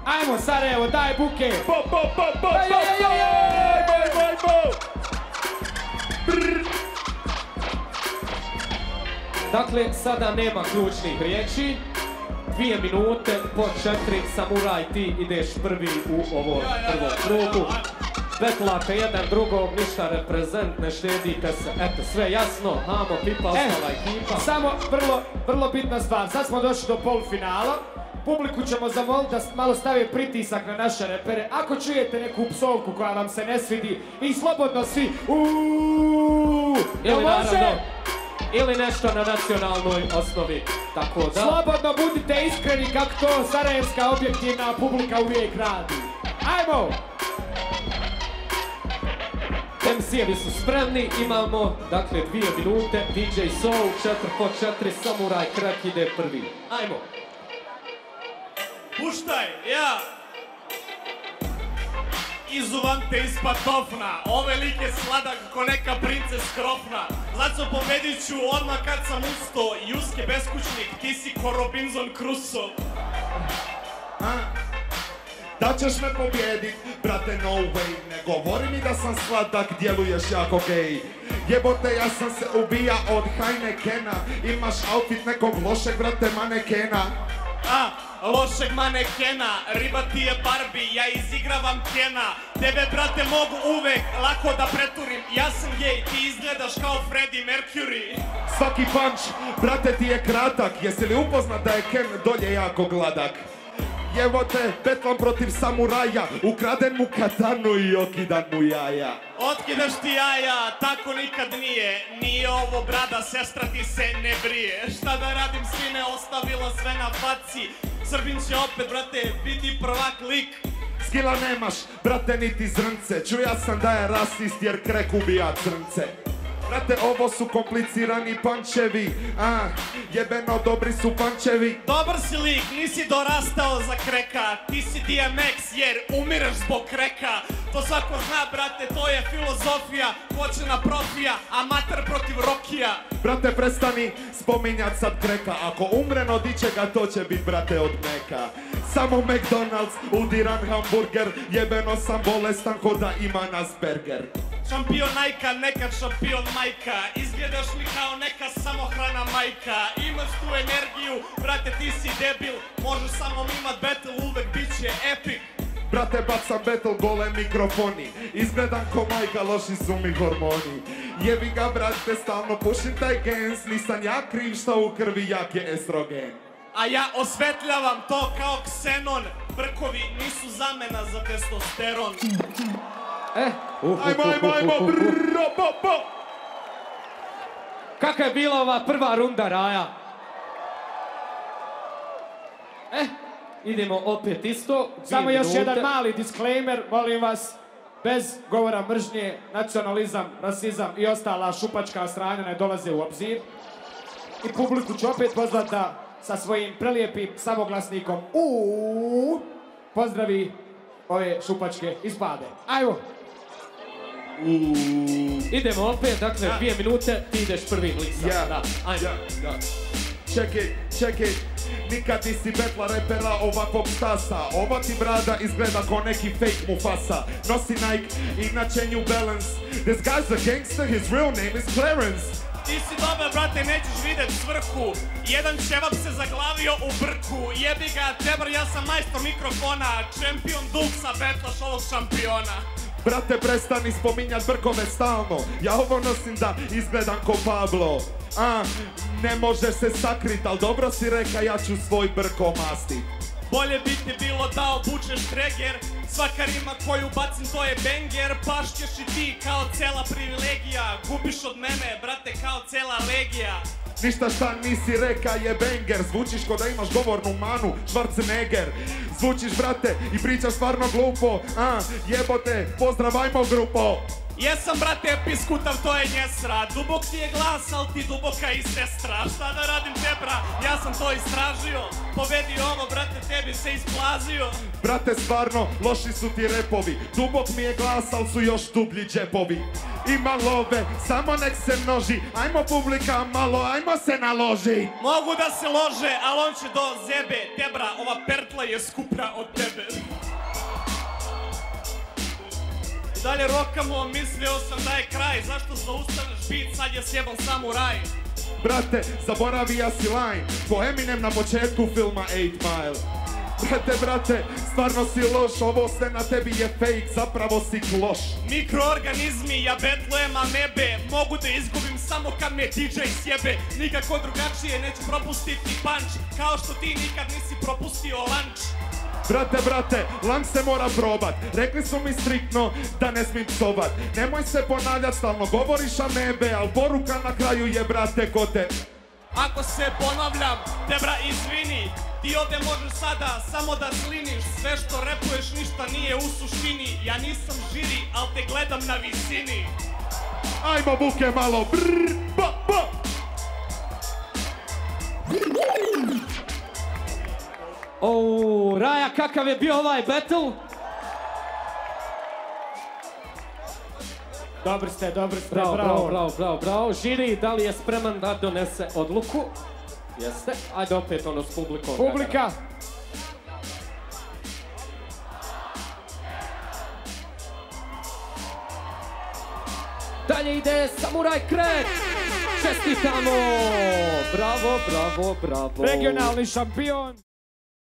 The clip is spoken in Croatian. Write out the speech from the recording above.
Ajmo Sarajevo, daj buke! Dakle, sada nema ključnih riječi. 2 minute po 4, Samuraj, ti ideš prvi u ovom prvom krugu. Betlaka jedan drugog, ništa reprezent, ne štedite se, eto, sve jasno, Hamo, Pipa, ostala ekipa. Samo vrlo bitna stvar, sad smo došli do polufinala. Publiku ćemo zamoliti da malo stave pritisak na naše repere. Ako čujete neku psovku koja vam se ne svidi, i slobodno svi Ili naravno, ili nešto na nacionalnoj osnovi, tako da... Slobodno budite iskreni kako to sarajevska objektivna publika uvijek radi. Ajmo! MC-evi su spremni, imamo, dakle, 2 minute, DJ Soul, 4 po 4, Samuraj, Krek ide prvi. Ajmo! Puštaj, ja! Izuvam te iz patofna, ove lik je sladak ko neka princes krofna. Zato pobedit ću odmah kad sam usto, Juske beskućnik, ti si ko Robinson Crusoe. Da ćeš me pobjedit, brate, no way. Ne govori mi da sam sladak, djeluješ jako gej. Jebote, ja sam se ubija od Heinekena. Imaš outfit nekog lošeg, brate, manekena. Lošeg manekena, riba ti je Barbie, ja izigravam Kena. Tebe, brate, mogu uvek lako da preturim. Ja sam gej, ti izgledaš kao Freddie Mercury. Svaki punch, brate, ti je kratak. Jesi li upoznat da je Ken dolje jako gladak? Jevote, petlam protiv samuraja, ukraden mu katanu i okidan mu jaja. Otkidaš ti jaja, tako nikad nije. Nije ovo brada, sestra ti se ne brije. Šta da radim, sine, ostavila sve na faci. Srbin će opet, brate, biti prvak lik. Skila nemaš, brate, niti zrnce. Čuja sam da je rasist jer Krek ubija crnce. Brate, ovo su komplicirani pančevi, jebeno dobri su pančevi. Dobar si lik, nisi dorastao za Kreka. Ti si DMX jer umireš zbog Kreka. To svako zna, brate, to je filozofija. Hoćena profija, amater protiv Rokija. Brate, prestani spominjat sad Kreka. Ako umre od ičega, to će bit, brate, od meka. Samo McDonald's, udiran hamburger. Jebeno sam bolestan ko da ima Asperger. Šampion Nike, nekad šampion majka. Izgledaš mi kao neka samohrana majka. Imaš tu energiju, brate, ti si debil. Možeš samo imat battle, uvek bit će epic. Brate, bacam battle, gole mikrofoni. Izgledam ko majka, loši su mi hormoni. Jebi ga, brate, stalno pušim taj gens. Nisam ja kriv što u krvi jak je estrogen. A ja osvetljavam to kao ksenon. Brkovi nisu zamena za testosteron. Ajmo, brro, bo. Kakva je bila ova prva runda, Raja? Idemo opet isto. Samo još jedan mali disclaimer, molim vas. Bez govora mržnje, nacionalizam, rasizam i ostala šupačka strana ne dolaze u obzir. I publiku ću opet pozvati da sa svojim prelijepim samoglasnikom pozdravi ove šupačke ispade. Ajmo! Idemo opet, dakle, 2 minute, ti ideš prvi lisa. Check it, nikad nisi betla repera ovakvog stasa. Ova ti brada izgleda ko neki fake Mufasa. Nosi Nike i na New Balance. This guy's a gangster, his real name is Clarence. Ti si dobar, brate, nećeš vidjet svrhu. Jedan ćevap se zaglavio u brku. Jebi ga, Čebar, ja sam majstor mikrofona. Čempion Duksa, betlaš ovog šampiona. Brate, prestani spominjat brkove stalno. Ja ovo nosim da izgledam ko Pablo. Ne možeš se sakrit, al dobro si reka, ja ću svoj brko mastit. Bolje bi ti bilo da obučeš treger. Svaka rima koju bacim to je banger. Pašćeš i ti kao cela privilegija. Gubiš od mene, brate, kao cela legija. Ništa šta nisi reka je banger. Zvučiš ko da imaš govornu manu, Schwarzenegger. Zvučiš, brate, i pričaš stvarno glupo. Jebote, pozdravajmo grupo. Jesam, brate, piskutav, to je njesra. Dubok ti je glas, al ti duboka i sestra. Šta da radim, tebra, ja sam to istražio. Pobedi ovo, brate, tebi se isplazio. Brate, stvarno, loši su ti repovi. Dubok mi je glas, al su još dublji džepovi. Ima love, samo nek se množi. Ajmo publika malo, ajmo se naloži. Mogu da se lože, al on će do zebe. Tebra, ova pertla je skuplja od tebe. Dalje rokamo, mislio sam da je kraj. Zašto zaustavljaš bit, sad je sjeban samuraj. Brate, zaboravija si line, ko Eminem na početku filma 8 Mile. Brate, stvarno si loš, ovo sve na tebi je fake, zapravo si kloš. Mikroorganizmi, ja betlujem amebe. Mogu da izgubim samo kad me DJ sjebe. Nikako drugačije neću propustiti punch, kao što ti nikad nisi propustio lunch. Brate, lang se mora probat. Rekli su mi striktno da ne smim psovat. Nemoj se ponavljat, stalno govoriš amebe, al poruka na kraju je, brate, ko te. Ako se ponavljam, tebra, izvini. Ti ovdje možeš sada samo da sliniš. Sve što repuješ ništa nije u suštini. Ja nisam žiri, al te gledam na visini. Ajmo buke malo, brrr, ba, ba. Raja, kakav je bio ovaj battle? Dobri ste, Bravo. Žiri, da li je spreman da donese odluku? Jeste. Ajde opet ono s publikom. Publika. Dalje ide Samuraj Kret. Čestitamo. Bravo. Regionalni šampion.